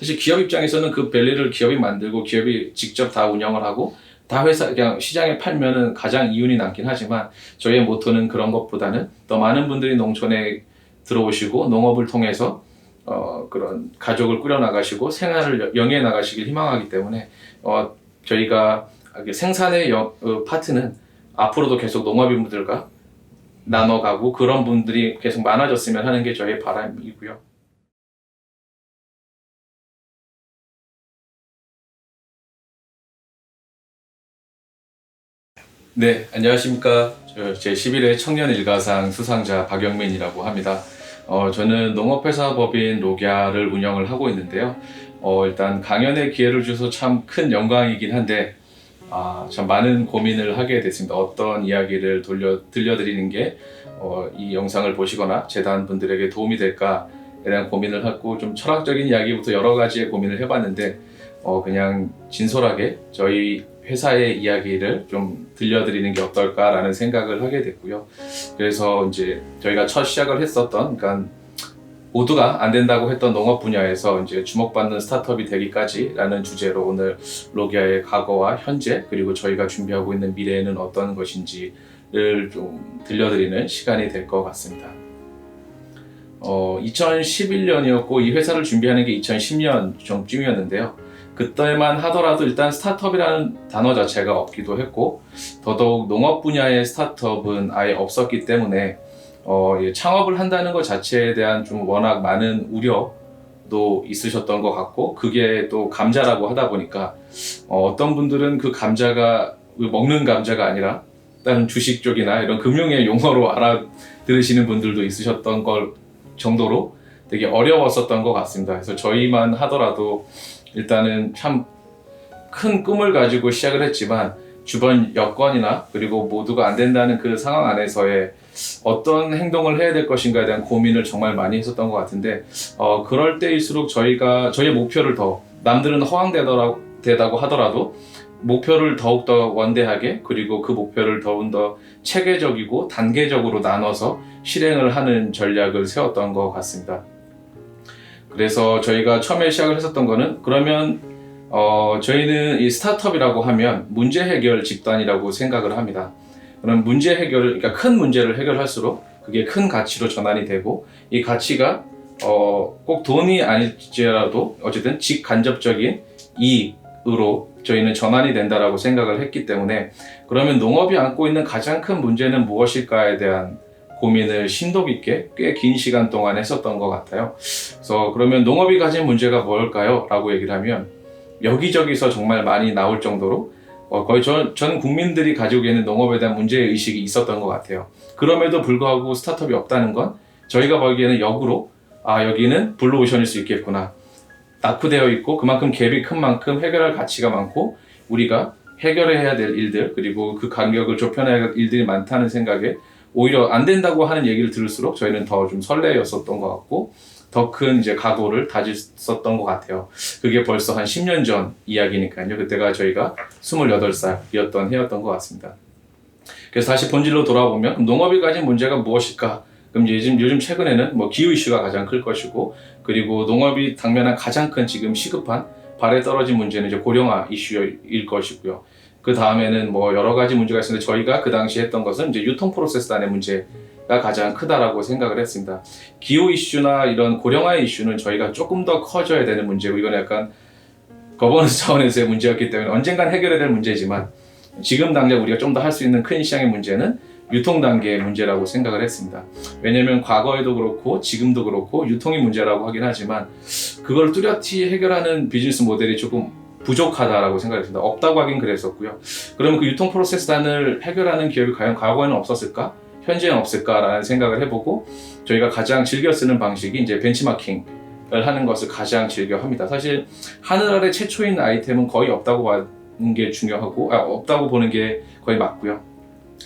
사실 기업 입장에서는 그 밸류를 기업이 만들고 기업이 직접 다 운영을 하고 다 회사 그냥 시장에 팔면은 가장 이윤이 남긴 하지만 저희의 모토는 그런 것보다는 더 많은 분들이 농촌에 들어오시고 농업을 통해서 그런 가족을 꾸려 나가시고 생활을 영위해 나가시길 희망하기 때문에 저희가 생산의 파트는 앞으로도 계속 농업인분들과 나눠가고 그런 분들이 계속 많아졌으면 하는 게 저희의 바람이고요. 네, 안녕하십니까. 제11회 청년 일가상 수상자 박영민이라고 합니다. 저는 농업회사법인 로갸를 운영을 하고 있는데요. 일단 강연의 기회를 주셔서 참 큰 영광이긴 한데, 참 많은 고민을 하게 됐습니다. 어떤 이야기를 들려드리는 게, 이 영상을 보시거나 재단 분들에게 도움이 될까에 대한 고민을 하고 좀 철학적인 이야기부터 여러 가지의 고민을 해봤는데, 그냥 진솔하게 저희 회사의 이야기를 좀 들려드리는 게 어떨까라는 생각을 하게 됐고요. 그래서 이제 저희가 첫 시작을 했었던, 그러니까 모두가 안 된다고 했던 농업 분야에서 이제 주목받는 스타트업이 되기까지라는 주제로 오늘 로기아의 과거와 현재 그리고 저희가 준비하고 있는 미래에는 어떤 것인지를 좀 들려드리는 시간이 될 것 같습니다. 2011년이었고 이 회사를 준비하는 게 2010년 정쯤이었는데요. 그때만 하더라도 일단 스타트업이라는 단어 자체가 없기도 했고 더더욱 농업 분야의 스타트업은 아예 없었기 때문에 창업을 한다는 것 자체에 대한 좀 워낙 많은 우려도 있으셨던 것 같고 그게 또 감자라고 하다 보니까 어떤 분들은 그 감자가 먹는 감자가 아니라 다른 주식 쪽이나 이런 금융의 용어로 알아들으시는 분들도 있으셨던 걸 정도로 되게 어려웠었던 것 같습니다. 그래서 저희만 하더라도 일단은 참 큰 꿈을 가지고 시작을 했지만 주변 여건이나 그리고 모두가 안 된다는 그 상황 안에서의 어떤 행동을 해야 될 것인가에 대한 고민을 정말 많이 했었던 것 같은데 그럴 때일수록 저희의 목표를 더 남들은 허황되다고 하더라도 목표를 더욱더 원대하게 그리고 그 목표를 더욱더 체계적이고 단계적으로 나눠서 실행을 하는 전략을 세웠던 것 같습니다. 그래서 저희가 처음에 시작을 했었던 거는 그러면 저희는 이 스타트업이라고 하면 문제 해결 집단이라고 생각을 합니다. 그럼 문제 해결을 그러니까 큰 문제를 해결할수록 그게 큰 가치로 전환이 되고 이 가치가 꼭 돈이 아닐지라도 어쨌든 직간접적인 이익으로 저희는 전환이 된다라고 생각을 했기 때문에 그러면 농업이 안고 있는 가장 큰 문제는 무엇일까에 대한 고민을 심도 깊게 꽤 긴 시간 동안 했었던 것 같아요. 그래서 그러면 농업이 가진 문제가 뭘까요? 라고 얘기를 하면 여기저기서 정말 많이 나올 정도로 거의 전 국민들이 가지고 있는 농업에 대한 문제의식이 있었던 것 같아요. 그럼에도 불구하고 스타트업이 없다는 건 저희가 보기에는 역으로 여기는 블루오션일 수 있겠구나. 낙후되어 있고 그만큼 갭이 큰 만큼 해결할 가치가 많고 우리가 해결해야 될 일들 그리고 그 간격을 좁혀내야 할 일들이 많다는 생각에 오히려 안 된다고 하는 얘기를 들을수록 저희는 더 좀 설레였었던 것 같고 더 큰 이제 각오를 다졌었던 것 같아요. 그게 벌써 한 10년 전 이야기니까요. 그때가 저희가 28살이었던 해였던 것 같습니다. 그래서 다시 본질로 돌아보면 그럼 농업이 가진 문제가 무엇일까? 그럼 요즘 최근에는 뭐 기후 이슈가 가장 클 것이고 그리고 농업이 당면한 가장 큰 지금 시급한 발에 떨어진 문제는 이제 고령화 이슈일 것이고요. 그 다음에는 뭐 여러 가지 문제가 있었는데 저희가 그 당시 했던 것은 이제 유통 프로세스단의 문제가 가장 크다라고 생각을 했습니다. 기후 이슈나 이런 고령화 이슈는 저희가 조금 더 커져야 되는 문제고 이건 약간 거버넌스 차원에서의 문제였기 때문에 언젠간 해결해야 될 문제지만 지금 당장 우리가 좀 더 할 수 있는 큰 시장의 문제는 유통 단계의 문제라고 생각을 했습니다. 왜냐하면 과거에도 그렇고 지금도 그렇고 유통이 문제라고 하긴 하지만 그걸 뚜렷이 해결하는 비즈니스 모델이 조금 부족하다라고 생각했습니다. 없다고 하긴 그랬었고요. 그러면 그 유통 프로세스단을 해결하는 기업이 과연 과거에는 없었을까? 현재는 없을까라는 생각을 해보고 저희가 가장 즐겨 쓰는 방식이 이제 벤치마킹을 하는 것을 가장 즐겨 합니다. 사실 하늘 아래 최초인 아이템은 거의 없다고 보는 게 중요하고 없다고 보는 게 거의 맞고요.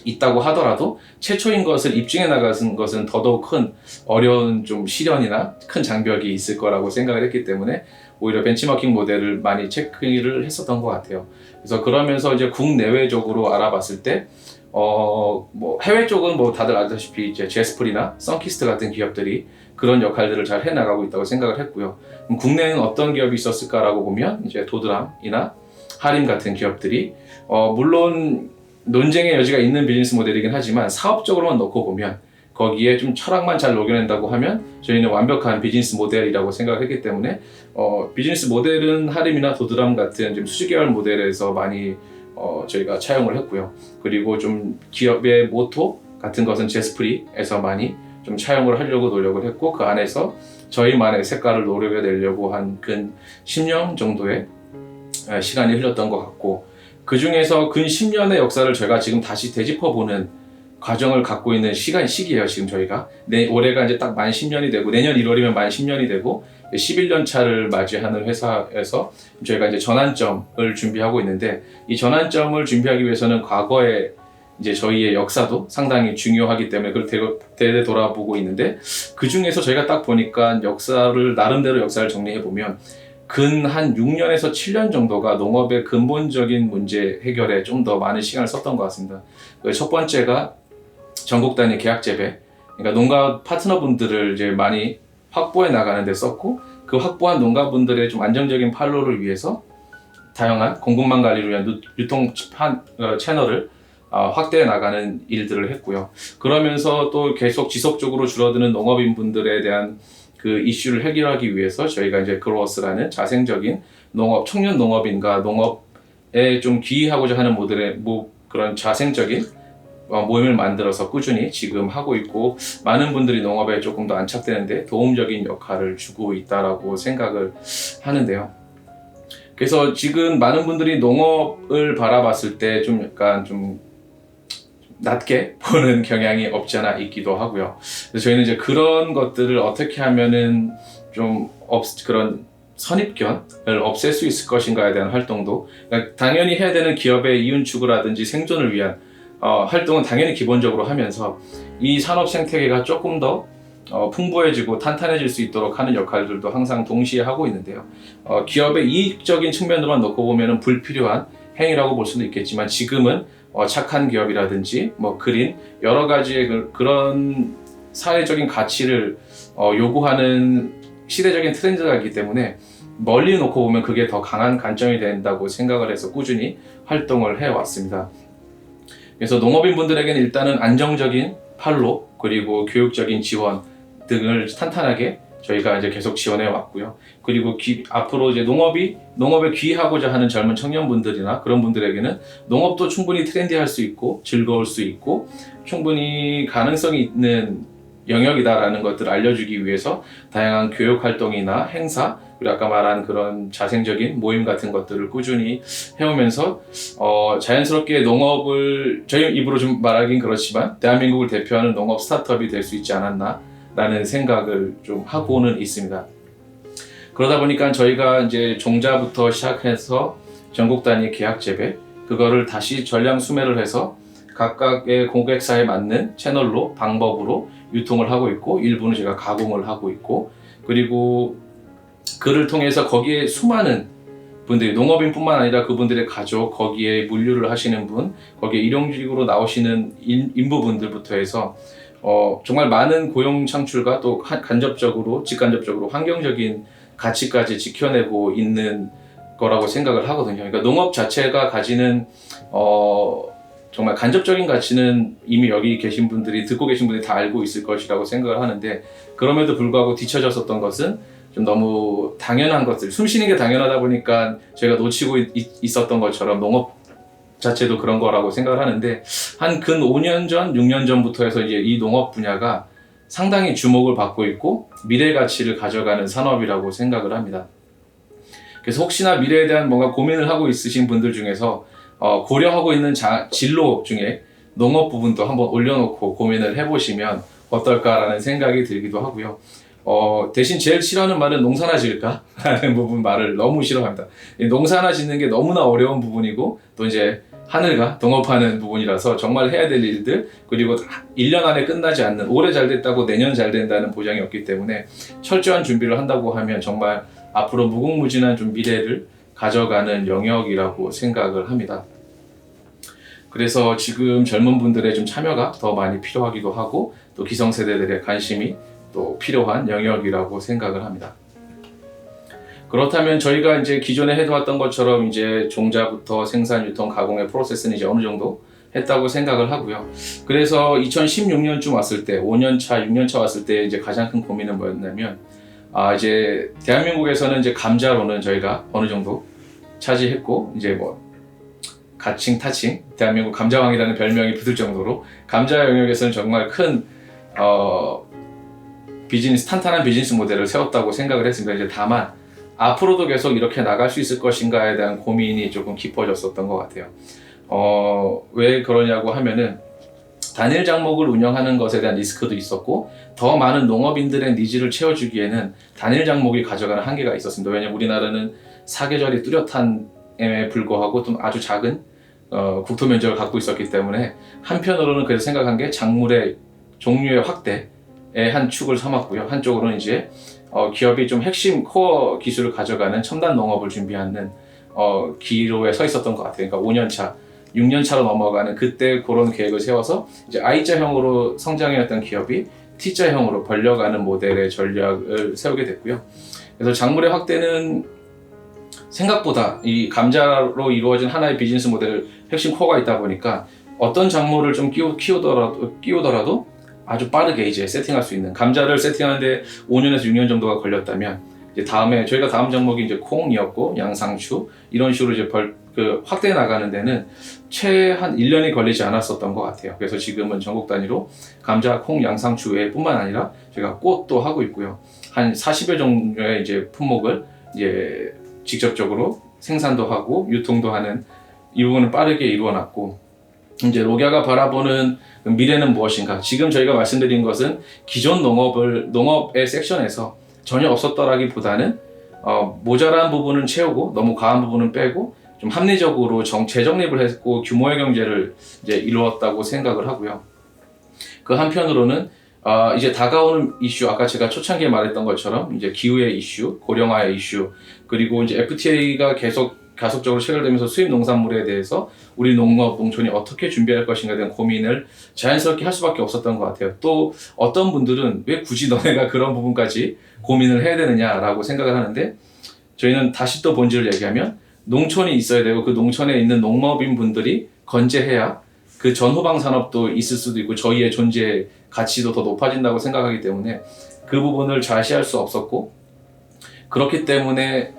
있다고 하더라도 최초인 것을 입증해 나가는 것은 더더욱 큰 어려운 좀 시련이나 큰 장벽이 있을 거라고 생각을 했기 때문에 오히려 벤치마킹 모델을 많이 체크를 했었던 것 같아요. 그래서 그러면서 이제 국내외적으로 알아봤을 때 뭐 해외 쪽은 뭐 다들 아시다시피 이제 제스플이나 선키스트 같은 기업들이 그런 역할들을 잘 해나가고 있다고 생각을 했고요. 국내에는 어떤 기업이 있었을까라고 보면 이제 도드람이나 하림 같은 기업들이 물론 논쟁의 여지가 있는 비즈니스 모델이긴 하지만 사업적으로만 놓고 보면 거기에 좀 철학만 잘 녹여낸다고 하면 저희는 완벽한 비즈니스 모델이라고 생각했기 때문에 비즈니스 모델은 하림이나 도드람 같은 좀 수직계열 모델에서 많이 저희가 차용을 했고요. 그리고 좀 기업의 모토 같은 것은 제스프리에서 많이 좀 차용을 하려고 노력을 했고 그 안에서 저희만의 색깔을 노려내려고 한 근 10년 정도의 시간이 흘렀던 것 같고 그 중에서 근 10년의 역사를 저희가 지금 다시 되짚어보는 과정을 갖고 있는 시기예요. 지금 저희가 올해가 이제 딱 만 10년이 되고 내년 1월이면 만 10년이 되고 11년 차를 맞이하는 회사에서 저희가 이제 전환점을 준비하고 있는데 이 전환점을 준비하기 위해서는 과거에 이제 저희의 역사도 상당히 중요하기 때문에 그걸 되돌아보고 있는데 그 중에서 저희가 딱 보니까 나름대로 역사를 정리해 보면 근 한 6년에서 7년 정도가 농업의 근본적인 문제 해결에 좀 더 많은 시간을 썼던 것 같습니다. 첫 번째가 전국 단위 계약 재배, 그러니까 농가 파트너분들을 이제 많이 확보해 나가는 데 썼고 그 확보한 농가분들의 좀 안정적인 판로를 위해서 다양한 공급망 관리를 위한 유통 채널을 확대해 나가는 일들을 했고요. 그러면서 또 계속 지속적으로 줄어드는 농업인분들에 대한 그 이슈를 해결하기 위해서 저희가 이제 그로어스라는 자생적인 청년 농업인과 농업에 좀 기여하고자 하는 모델의 그런 자생적인 모임을 만들어서 꾸준히 지금 하고 있고 많은 분들이 농업에 조금 더 안착되는데 도움적인 역할을 주고 있다라고 생각을 하는데요. 그래서 지금 많은 분들이 농업을 바라봤을 때 좀 약간 좀 낮게 보는 경향이 없지 않아 있기도 하고요. 그래서 저희는 이제 그런 것들을 어떻게 하면은 좀 그런 선입견을 없앨 수 있을 것인가에 대한 활동도 그러니까 당연히 해야 되는 기업의 이윤 추구라든지 생존을 위한 활동은 당연히 기본적으로 하면서 이 산업 생태계가 조금 더 풍부해지고 탄탄해질 수 있도록 하는 역할들도 항상 동시에 하고 있는데요. 기업의 이익적인 측면으로만 놓고 보면 불필요한 행위라고 볼 수도 있겠지만 지금은 착한 기업이라든지 그린 여러 가지의 그런 사회적인 가치를 요구하는 시대적인 트렌드가 있기 때문에 멀리 놓고 보면 그게 더 강한 관점이 된다고 생각을 해서 꾸준히 활동을 해왔습니다. 그래서 농업인분들에게는 일단은 안정적인 판로 그리고 교육적인 지원 등을 탄탄하게 저희가 이제 계속 지원해 왔고요. 그리고 앞으로 이제 농업에 귀하고자 하는 젊은 청년분들이나 그런 분들에게는 농업도 충분히 트렌디할 수 있고 즐거울 수 있고 충분히 가능성이 있는 영역이다라는 것들을 알려주기 위해서 다양한 교육 활동이나 행사 그리고 아까 말한 그런 자생적인 모임 같은 것들을 꾸준히 해오면서 자연스럽게 농업을 저희 입으로 좀 말하긴 그렇지만 대한민국을 대표하는 농업 스타트업이 될 수 있지 않았나 라는 생각을 좀 하고는 있습니다. 그러다 보니까 저희가 이제 종자부터 시작해서 전국 단위 계약 재배 그거를 다시 전량 수매를 해서 각각의 고객사에 맞는 채널로 방법으로 유통을 하고 있고 일부는 제가 가공을 하고 있고 그리고 그를 통해서 거기에 수많은 분들이 농업인뿐만 아니라 그분들의 가족 거기에 물류를 하시는 분 거기에 일용직으로 나오시는 인부분들부터 해서 정말 많은 고용 창출과 또 직간접적으로 환경적인 가치까지 지켜내고 있는 거라고 생각을 하거든요. 그러니까 농업 자체가 가지는 정말 간접적인 가치는 이미 여기 계신 분들이 듣고 계신 분들이 다 알고 있을 것이라고 생각을 하는데 그럼에도 불구하고 뒤처졌었던 것은 좀 너무 당연한 것들 숨쉬는 게 당연하다 보니까 저희가 놓치고 있었던 것처럼 농업 자체도 그런 거라고 생각을 하는데 한 근 5년 전, 6년 전부터 해서 이제 이 농업 분야가 상당히 주목을 받고 있고 미래 가치를 가져가는 산업이라고 생각을 합니다. 그래서 혹시나 미래에 대한 뭔가 고민을 하고 있으신 분들 중에서 고려하고 있는 진로 중에 농업 부분도 한번 올려놓고 고민을 해보시면 어떨까라는 생각이 들기도 하고요. 대신 제일 싫어하는 말은 농사나 지을까? 라는 부분 말을 너무 싫어합니다. 농사나 짓는 게 너무나 어려운 부분이고 또 이제 하늘과 동업하는 부분이라서 정말 해야 될 일들 그리고 1년 안에 끝나지 않는 올해 잘 됐다고 내년 잘 된다는 보장이 없기 때문에 철저한 준비를 한다고 하면 정말 앞으로 무궁무진한 좀 미래를 가져가는 영역이라고 생각을 합니다. 그래서 지금 젊은 분들의 좀 참여가 더 많이 필요하기도 하고 또 기성세대들의 관심이 또 필요한 영역이라고 생각을 합니다. 그렇다면 저희가 이제 기존에 해왔던 것처럼 이제 종자부터 생산, 유통, 가공의 프로세스는 이제 어느 정도 했다고 생각을 하고요. 그래서 2016년쯤 왔을 때, 5년차, 6년차 왔을 때 이제 가장 큰 고민은 뭐였냐면, 이제 대한민국에서는 이제 감자로는 저희가 어느 정도 차지했고, 이제 뭐 가칭, 타칭, 대한민국 감자왕이라는 별명이 붙을 정도로 감자 영역에서는 정말 큰 탄탄한 비즈니스 모델을 세웠다고 생각을 했습니다. 이제 다만 앞으로도 계속 이렇게 나갈 수 있을 것인가에 대한 고민이 조금 깊어졌었던 것 같아요. 왜 그러냐고 하면은 단일 장목을 운영하는 것에 대한 리스크도 있었고, 더 많은 농업인들의 니즈를 채워주기에는 단일 장목이 가져가는 한계가 있었습니다. 왜냐하면 우리나라는 사계절이 뚜렷함에 불구하고 좀 아주 작은 국토 면적을 갖고 있었기 때문에, 한편으로는 그래서 생각한 게 작물의 종류의 확대의 한 축을 삼았고요. 한쪽으로는 이제 기업이 좀 핵심 코어 기술을 가져가는 첨단 농업을 준비하는 기로에 서 있었던 것 같아요. 그러니까 5년차, 6년차로 넘어가는 그때 그런 계획을 세워서 이제 I자형으로 성장해왔던 기업이 T자형으로 벌려가는 모델의 전략을 세우게 됐고요. 그래서 작물의 확대는 생각보다 이 감자로 이루어진 하나의 비즈니스 모델 핵심 코어가 있다 보니까 어떤 작물을 좀 끼우더라도 아주 빠르게 이제 세팅할 수 있는, 감자를 세팅하는데 5년에서 6년 정도가 걸렸다면, 이제 저희가 다음 종목이 이제 콩이었고 양상추, 이런 식으로 이제 확대해 나가는 데는 최한 1년이 걸리지 않았었던 것 같아요. 그래서 지금은 전국 단위로 감자, 콩, 양상추 외뿐만 아니라 저희가 꽃도 하고 있고요. 한 40여 종류의 이제 품목을 이제 직접적으로 생산도 하고 유통도 하는 이 부분을 빠르게 이루어놨고, 이제 로갸가 바라보는 미래는 무엇인가? 지금 저희가 말씀드린 것은 기존 농업의 섹션에서 전혀 없었더라기보다는 모자란 부분은 채우고 너무 과한 부분은 빼고 좀 합리적으로 재정립을 했고 규모의 경제를 이제 이루었다고 생각을 하고요. 그 한편으로는 이제 다가오는 이슈, 아까 제가 초창기에 말했던 것처럼 이제 기후의 이슈, 고령화의 이슈, 그리고 이제 FTA가 가속적으로 체결되면서 수입 농산물에 대해서 우리 농촌이 어떻게 준비할 것인가에 대한 고민을 자연스럽게 할 수밖에 없었던 것 같아요. 또 어떤 분들은 왜 굳이 너네가 그런 부분까지 고민을 해야 되느냐라고 생각을 하는데, 저희는 다시 또 본질을 얘기하면 농촌이 있어야 되고 그 농촌에 있는 농업인 분들이 건재해야 그 전후방 산업도 있을 수도 있고 저희의 존재 가치도 더 높아진다고 생각하기 때문에 그 부분을 좌시할 수 없었고, 그렇기 때문에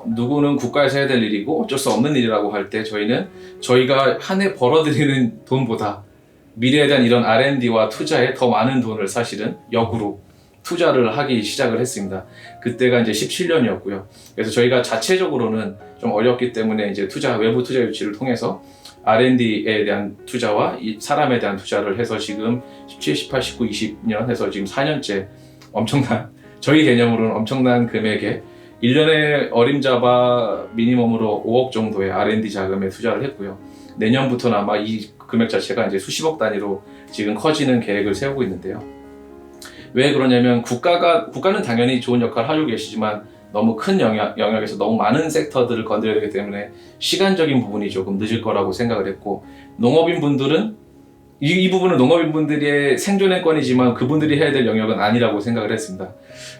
누구는 국가에서 해야 될 일이고 어쩔 수 없는 일이라고 할 때 저희가 한 해 벌어들이는 돈보다 미래에 대한 이런 R&D와 투자에 더 많은 돈을 사실은 역으로 투자를 하기 시작을 했습니다. 그때가 이제 17년이었고요. 그래서 저희가 자체적으로는 좀 어렵기 때문에 이제 외부 투자 유치를 통해서 R&D에 대한 투자와 이 사람에 대한 투자를 해서 지금 17, 18, 19, 20년 해서 지금 4년째 저희 개념으로는 엄청난 금액의 1년에 어림잡아 미니멈으로 5억 정도의 R&D 자금에 투자를 했고요. 내년부터는 아마 이 금액 자체가 이제 수십억 단위로 지금 커지는 계획을 세우고 있는데요. 왜 그러냐면 국가는 당연히 좋은 역할을 하고 계시지만 너무 큰 영역에서 너무 많은 섹터들을 건드려야 되기 때문에 시간적인 부분이 조금 늦을 거라고 생각을 했고, 농업인분들은 이 부분은 농업인분들의 생존의 건이지만 그분들이 해야 될 영역은 아니라고 생각을 했습니다.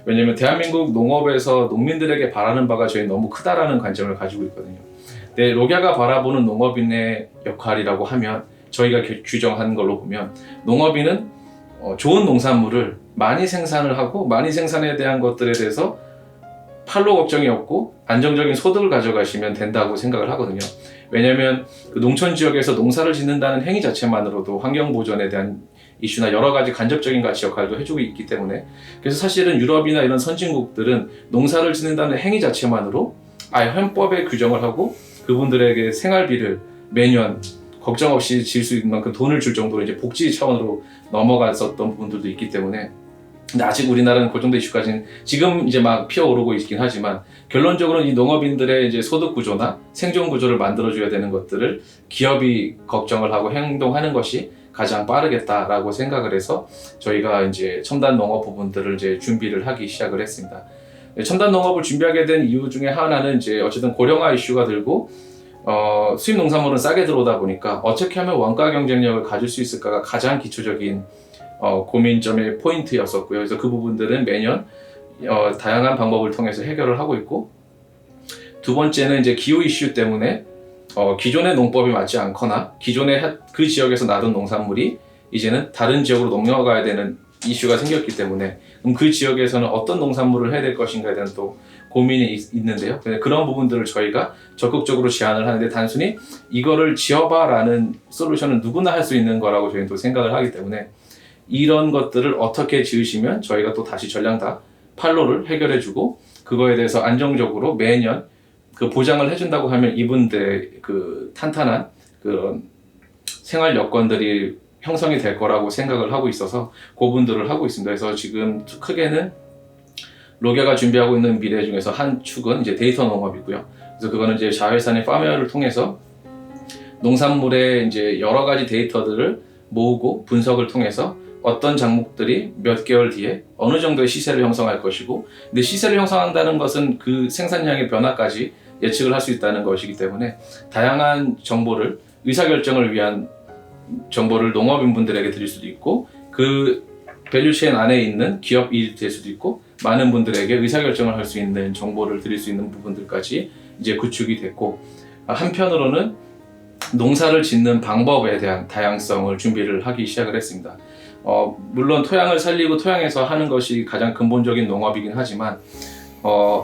왜냐하면 대한민국 농업에서 농민들에게 바라는 바가 저희 너무 크다라는 관점을 가지고 있거든요. 근데 로갸가 바라보는 농업인의 역할이라고 하면, 저희가 규정한 걸로 보면 농업인은 좋은 농산물을 많이 생산을 하고 많이 생산에 대한 것들에 대해서 판로 걱정이 없고 안정적인 소득을 가져가시면 된다고 생각을 하거든요. 왜냐하면 그 농촌 지역에서 농사를 짓는다는 행위 자체만으로도 환경 보존에 대한 이슈나 여러 가지 간접적인 가치 역할도 해주고 있기 때문에, 그래서 사실은 유럽이나 이런 선진국들은 농사를 짓는다는 행위 자체만으로 아예 헌법에 규정을 하고 그분들에게 생활비를 매년 걱정 없이 질 수 있는 만큼 돈을 줄 정도로 이제 복지 차원으로 넘어갔었던 부분들도 있기 때문에, 근데 아직 우리나라는 그 정도 이슈까지는 지금 이제 막 피어오르고 있긴 하지만, 결론적으로는 이 농업인들의 이제 소득 구조나 생존 구조를 만들어줘야 되는 것들을 기업이 걱정을 하고 행동하는 것이 가장 빠르겠다라고 생각을 해서 저희가 이제 첨단 농업 부분들을 이제 준비를 하기 시작을 했습니다. 첨단 농업을 준비하게 된 이유 중에 하나는 이제 어쨌든 고령화 이슈가 들고 수입 농산물은 싸게 들어오다 보니까 어떻게 하면 원가 경쟁력을 가질 수 있을까가 가장 기초적인 고민점의 포인트였었고요. 그래서 그 부분들은 매년 다양한 방법을 통해서 해결을 하고 있고, 두 번째는 이제 기후 이슈 때문에 기존의 농법이 맞지 않거나 기존의 그 지역에서 나던 농산물이 이제는 다른 지역으로 넘어가야 되는 이슈가 생겼기 때문에 그럼 그 지역에서는 어떤 농산물을 해야 될 것인가에 대한 또 고민이 있는데요. 그런 부분들을 저희가 적극적으로 제안을 하는데, 단순히 이거를 지어봐라는 솔루션은 누구나 할 수 있는 거라고 저희는 또 생각을 하기 때문에, 이런 것들을 어떻게 지으시면 저희가 또 다시 전량 다 판로를 해결해주고 그거에 대해서 안정적으로 매년 그 보장을 해준다고 하면 이분들의 그 탄탄한 그런 생활 여건들이 형성이 될 거라고 생각을 하고 있어서 그분들을 하고 있습니다. 그래서 지금 크게는 로게가 준비하고 있는 미래 중에서 한 축은 이제 데이터 농업이고요. 그래서 그거는 이제 자회사의 파메어를 통해서 농산물의 이제 여러 가지 데이터들을 모으고 분석을 통해서 어떤 작물들이 몇 개월 뒤에 어느 정도의 시세를 형성할 것이고, 근데 시세를 형성한다는 것은 그 생산량의 변화까지 예측을 할 수 있다는 것이기 때문에 다양한 정보를, 의사결정을 위한 정보를 농업인분들에게 드릴 수도 있고, 그 밸류체인 안에 있는 기업이 될 수도 있고, 많은 분들에게 의사결정을 할 수 있는 정보를 드릴 수 있는 부분들까지 이제 구축이 됐고, 한편으로는 농사를 짓는 방법에 대한 다양성을 준비를 하기 시작을 했습니다. 물론 토양을 살리고 토양에서 하는 것이 가장 근본적인 농업이긴 하지만,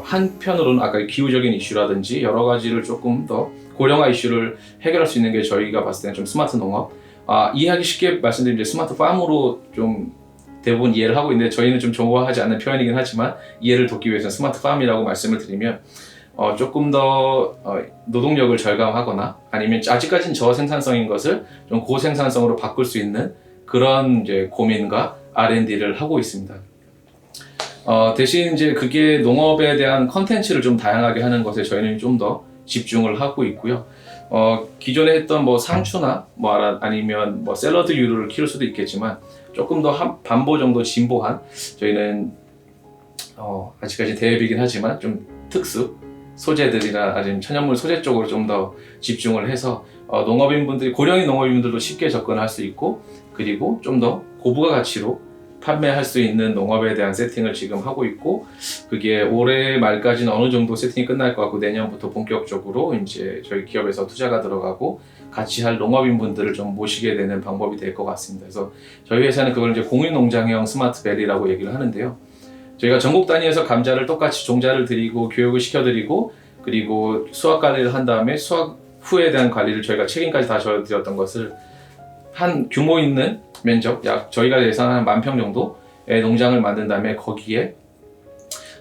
한편으로는 아까 기후적인 이슈라든지 여러 가지를 조금 더 고령화 이슈를 해결할 수 있는 게 저희가 봤을 때는 좀 스마트 농업, 이해하기 쉽게 말씀드리면 스마트 팜으로 좀 대부분 이해를 하고 있는데, 저희는 좀 좋아하지 않는 표현이긴 하지만 이해를 돕기 위해서는 스마트 팜이라고 말씀을 드리면, 조금 더 노동력을 절감하거나 아니면 아직까지는 저생산성인 것을 좀 고생산성으로 바꿀 수 있는 그런 이제 고민과 R&D를 하고 있습니다. 대신 이제 그게 농업에 대한 컨텐츠를 좀 다양하게 하는 것에 저희는 좀 더 집중을 하고 있고요. 기존에 했던 뭐 상추나 아니면 샐러드류를 키울 수도 있겠지만, 조금 더 반보 정도 진보한, 저희는 아직까지 대앱이긴 하지만 좀 특수 소재들이나 아니면 천연물 소재 쪽으로 좀 더 집중을 해서 농업인분들이, 고령인 농업인분들도 쉽게 접근할 수 있고, 그리고 좀 더 고부가 가치로 판매할 수 있는 농업에 대한 세팅을 지금 하고 있고, 그게 올해 말까지는 어느 정도 세팅이 끝날 것 같고, 내년부터 본격적으로 이제 저희 기업에서 투자가 들어가고 같이 할 농업인분들을 좀 모시게 되는 방법이 될 것 같습니다. 그래서 저희 회사는 그걸 이제 공유농장형 스마트밸리라고 얘기를 하는데요. 저희가 전국 단위에서 감자를 똑같이 종자를 드리고 교육을 시켜드리고, 그리고 수확 관리를 한 다음에 수확 후에 대한 관리를 저희가 책임까지 다 져드렸던 것을 한 규모 있는 면적, 약 저희가 예상한 10,000평 정도의 농장을 만든 다음에 거기에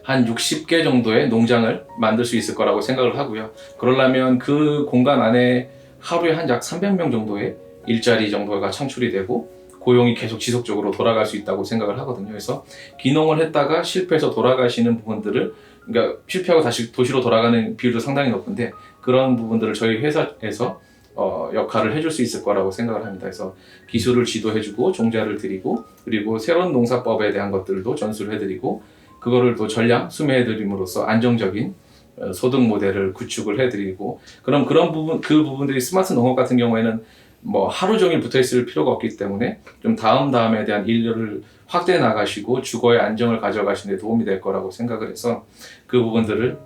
한 60개 정도의 농장을 만들 수 있을 거라고 생각을 하고요. 그러려면 그 공간 안에 하루에 한 약 300명 정도의 일자리 정도가 창출이 되고 고용이 계속 지속적으로 돌아갈 수 있다고 생각을 하거든요. 그래서 기농을 했다가 실패해서 돌아가시는 부분들을, 그러니까 실패하고 다시 도시로 돌아가는 비율도 상당히 높은데, 그런 부분들을 저희 회사에서 역할을 해줄 수 있을 거라고 생각을 합니다. 그래서 기술을 지도해주고 종자를 드리고, 그리고 새로운 농사법에 대한 것들도 전수를 해드리고, 그거를 또 전량 수매해드림으로써 안정적인 소득 모델을 구축을 해드리고, 그런 부분, 그 부분들이 스마트 농업 같은 경우에는 하루 종일 붙어 있을 필요가 없기 때문에 좀 다음에 대한 일을 확대해 나가시고 주거의 안정을 가져가시는 데 도움이 될 거라고 생각을 해서, 그 부분들을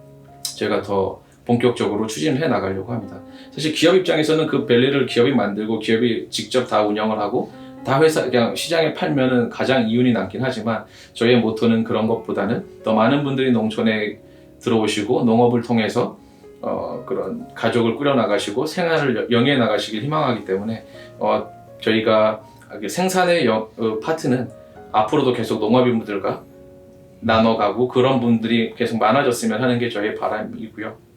제가 더 본격적으로 추진을 해 나가려고 합니다. 사실 기업 입장에서는 그 밸리를 기업이 만들고 기업이 직접 다 운영을 하고 다 회사 그냥 시장에 팔면은 가장 이윤이 남긴 하지만, 저희의 모토는 그런 것보다는 더 많은 분들이 농촌에 들어오시고 농업을 통해서 그런 가족을 꾸려 나가시고 생활을 영위해 나가시길 희망하기 때문에, 저희가 생산의 파트는 앞으로도 계속 농업인분들과 나눠가고 그런 분들이 계속 많아졌으면 하는 게 저희의 바람이고요.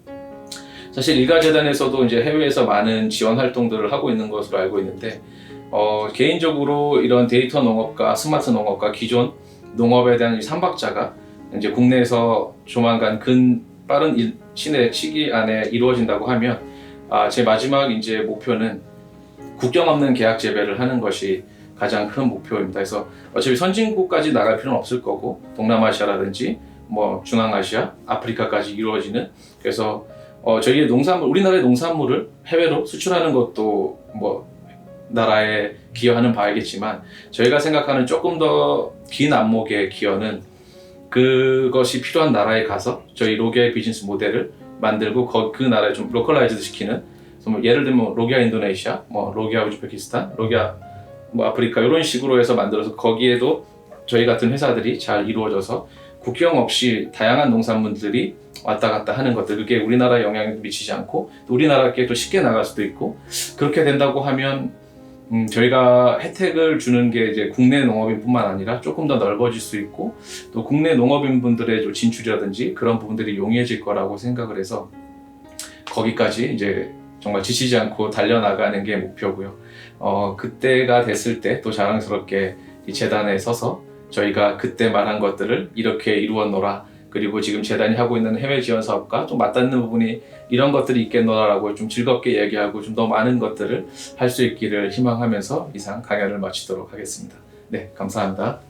사실 일가재단에서도 이제 해외에서 많은 지원 활동들을 하고 있는 것으로 알고 있는데, 개인적으로 이런 데이터 농업과 스마트 농업과 기존 농업에 대한 이 삼박자가 이제 국내에서 조만간 빠른 시기 안에 이루어진다고 하면, 제 마지막 이제 목표는 국경 없는 계약 재배를 하는 것이 가장 큰 목표입니다. 그래서 어차피 선진국까지 나갈 필요는 없을 거고, 동남아시아라든지 중앙아시아, 아프리카까지 이루어지는, 그래서 저희의 우리나라의 농산물을 해외로 수출하는 것도 나라에 기여하는 바이겠지만 저희가 생각하는 조금 더 긴 안목의 기여는 그것이 필요한 나라에 가서 저희 로기아의 비즈니스 모델을 만들고 그 나라에 좀 로컬라이즈드 시키는, 예를 들면 로기아 인도네시아, 로기아 우즈베키스탄, 로기아 아프리카 이런 식으로 해서 만들어서 거기에도 저희 같은 회사들이 잘 이루어져서 국경 없이 다양한 농산물들이 왔다 갔다 하는 것들, 그게 우리나라에 영향을 미치지 않고 우리나라께 또 쉽게 나갈 수도 있고, 그렇게 된다고 하면 저희가 혜택을 주는 게 이제 국내 농업인뿐만 아니라 조금 더 넓어질 수 있고, 또 국내 농업인분들의 진출이라든지 그런 부분들이 용이해질 거라고 생각을 해서 거기까지 이제 정말 지치지 않고 달려나가는 게 목표고요. 그때가 됐을 때 또 자랑스럽게 이 재단에 서서 저희가 그때 말한 것들을 이렇게 이루었노라, 그리고 지금 재단이 하고 있는 해외 지원 사업과 좀 맞닿는 부분이 이런 것들이 있겠노라라고 좀 즐겁게 얘기하고 좀 더 많은 것들을 할 수 있기를 희망하면서 이상 강연을 마치도록 하겠습니다. 네, 감사합니다.